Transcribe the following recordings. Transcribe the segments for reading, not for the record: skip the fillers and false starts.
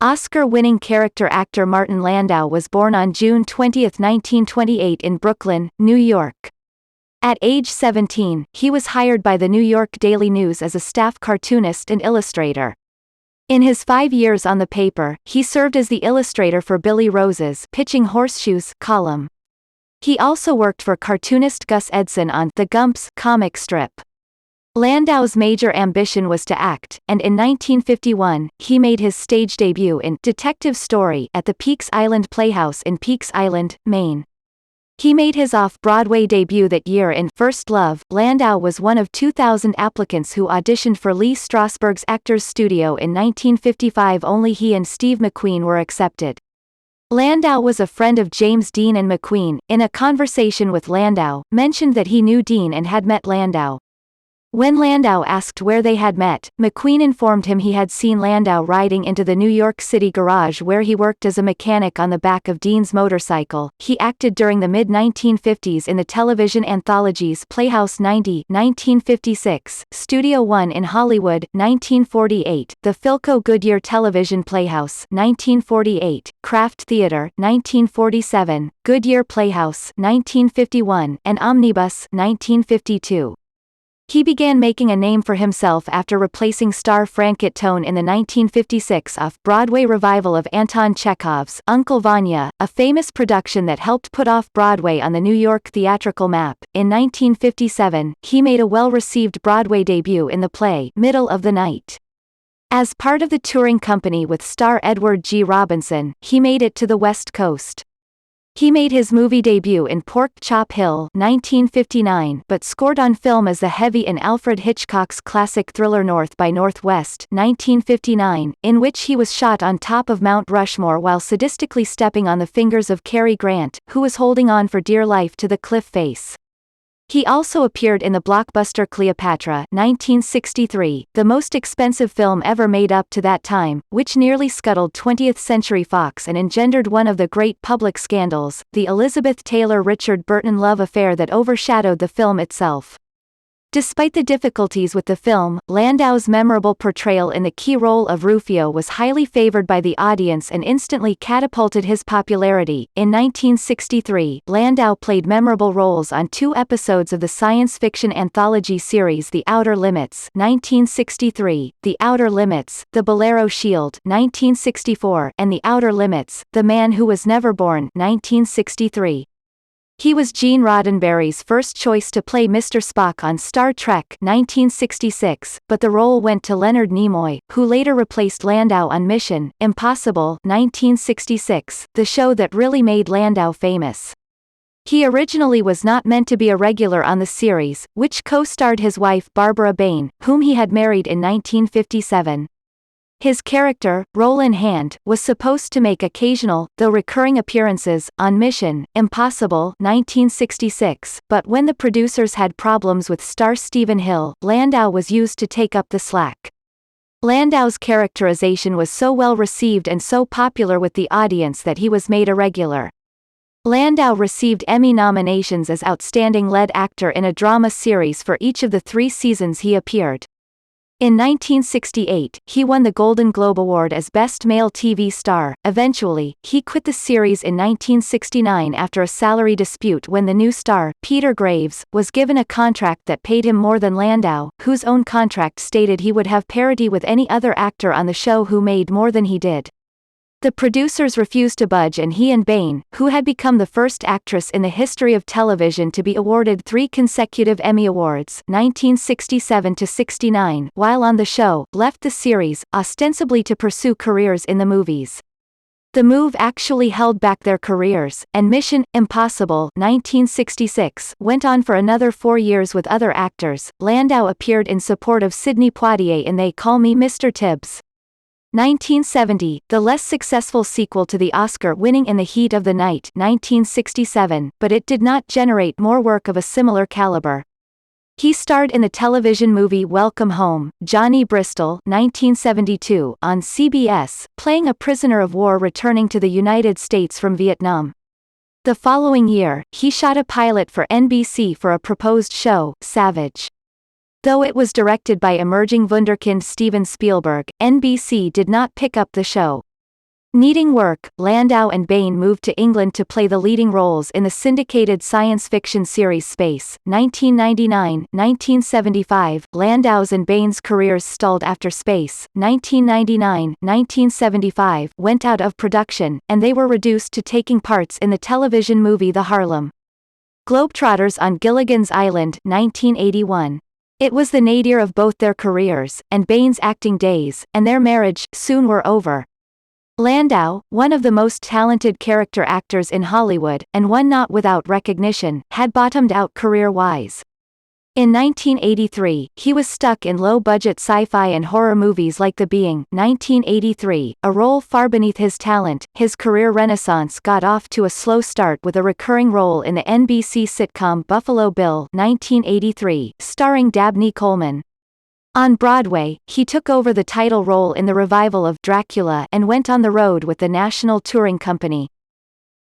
Oscar-winning character actor Martin Landau was born on June 20, 1928 in Brooklyn, New York. At age 17, he was hired by the New York Daily News as a staff cartoonist and illustrator. In his 5 years on the paper, he served as the illustrator for Billy Rose's Pitching Horseshoes column. He also worked for cartoonist Gus Edson on The Gumps comic strip. Landau's major ambition was to act, and in 1951, he made his stage debut in Detective Story at the Peaks Island Playhouse in Peaks Island, Maine. He made his off-Broadway debut that year in First Love. Landau was one of 2,000 applicants who auditioned for Lee Strasberg's Actors Studio in 1955. Only he and Steve McQueen were accepted. Landau was a friend of James Dean, and McQueen, in a conversation with Landau, mentioned that he knew Dean and had met Landau. When Landau asked where they had met, McQueen informed him he had seen Landau riding into the New York City garage where he worked as a mechanic on the back of Dean's motorcycle. He acted during the mid-1950s in the television anthologies Playhouse 90 (1956), Studio One in Hollywood 1948, the Philco Goodyear Television Playhouse 1948, Kraft Theater 1947, Goodyear Playhouse 1951, and Omnibus 1952. He began making a name for himself after replacing star Frank Tone in the 1956 off-Broadway revival of Anton Chekhov's Uncle Vanya, a famous production that helped put off-Broadway on the New York theatrical map. In 1957, he made a well-received Broadway debut in the play Middle of the Night. As part of the touring company with star Edward G. Robinson, he made it to the West Coast. He made his movie debut in Pork Chop Hill 1959, but scored on film as the heavy in Alfred Hitchcock's classic thriller North by Northwest 1959, in which he was shot on top of Mount Rushmore while sadistically stepping on the fingers of Cary Grant, who was holding on for dear life to the cliff face. He also appeared in the blockbuster Cleopatra 1963, the most expensive film ever made up to that time, which nearly scuttled 20th Century Fox and engendered one of the great public scandals, the Elizabeth Taylor-Richard Burton love affair that overshadowed the film itself. Despite the difficulties with the film, Landau's memorable portrayal in the key role of Rufio was highly favored by the audience and instantly catapulted his popularity. In 1963, Landau played memorable roles on 2 episodes of the science fiction anthology series The Outer Limits 1963, The Outer Limits, The Bolero Shield 1964, and The Outer Limits, The Man Who Was Never Born 1963. He was Gene Roddenberry's first choice to play Mr. Spock on Star Trek 1966, but the role went to Leonard Nimoy, who later replaced Landau on Mission Impossible 1966, the show that really made Landau famous. He originally was not meant to be a regular on the series, which co-starred his wife Barbara Bain, whom he had married in 1957. His character, role in hand, was supposed to make occasional, though recurring appearances, on Mission Impossible 1966, but when the producers had problems with star Stephen Hill, Landau was used to take up the slack. Landau's characterization was so well received and so popular with the audience that he was made a regular. Landau received Emmy nominations as Outstanding Lead Actor in a Drama Series for each of the 3 seasons he appeared. In 1968, he won the Golden Globe Award as Best Male TV Star. Eventually, he quit the series in 1969 after a salary dispute when the new star, Peter Graves, was given a contract that paid him more than Landau, whose own contract stated he would have parity with any other actor on the show who made more than he did. The producers refused to budge, and he and Bain, who had become the first actress in the history of television to be awarded 3 consecutive Emmy Awards 1967–69 while on the show, left the series, ostensibly to pursue careers in the movies. The move actually held back their careers, and Mission Impossible 1966 went on for another 4 years with other actors. Landau appeared in support of Sidney Poitier in They Call Me Mr. Tibbs. 1970, the less successful sequel to the Oscar-winning In the Heat of the Night 1967, but it did not generate more work of a similar caliber. He starred in the television movie Welcome Home, Johnny Bristol 1972, on CBS, playing a prisoner of war returning to the United States from Vietnam. The following year, he shot a pilot for NBC for a proposed show, Savage. Though it was directed by emerging wunderkind Steven Spielberg, NBC did not pick up the show. Needing work, Landau and Bain moved to England to play the leading roles in the syndicated science fiction series Space. 1999-1975, Landau's and Bain's careers stalled after Space. 1999-1975 went out of production, and they were reduced to taking parts in the television movie The Harlem Globetrotters on Gilligan's Island. 1981. It was the nadir of both their careers, and Bain's acting days, and their marriage, soon were over. Landau, one of the most talented character actors in Hollywood, and one not without recognition, had bottomed out career-wise. In 1983, he was stuck in low-budget sci-fi and horror movies like The Being. 1983, a role far beneath his talent. His career renaissance got off to a slow start with a recurring role in the NBC sitcom Buffalo Bill. 1983, starring Dabney Coleman. On Broadway, he took over the title role in the revival of Dracula and went on the road with the National Touring Company.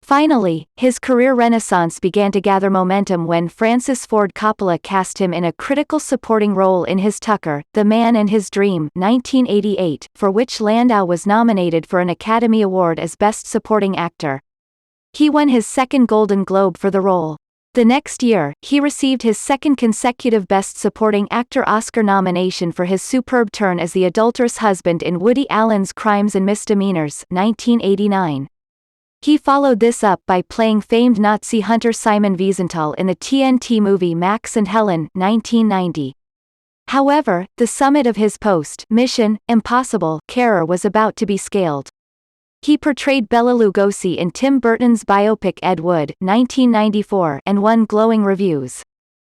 Finally, his career renaissance began to gather momentum when Francis Ford Coppola cast him in a critical supporting role in his Tucker, The Man and His Dream. 1988, for which Landau was nominated for an Academy Award as Best Supporting Actor. He won his second Golden Globe for the role. The next year, he received his second consecutive Best Supporting Actor Oscar nomination for his superb turn as the adulterous husband in Woody Allen's Crimes and Misdemeanors. 1989. He followed this up by playing famed Nazi hunter Simon Wiesenthal in the TNT movie Max and Helen. 1990. However, the summit of his post-Mission Impossible career was about to be scaled. He portrayed Bela Lugosi in Tim Burton's biopic Ed Wood. 1994, and won glowing reviews.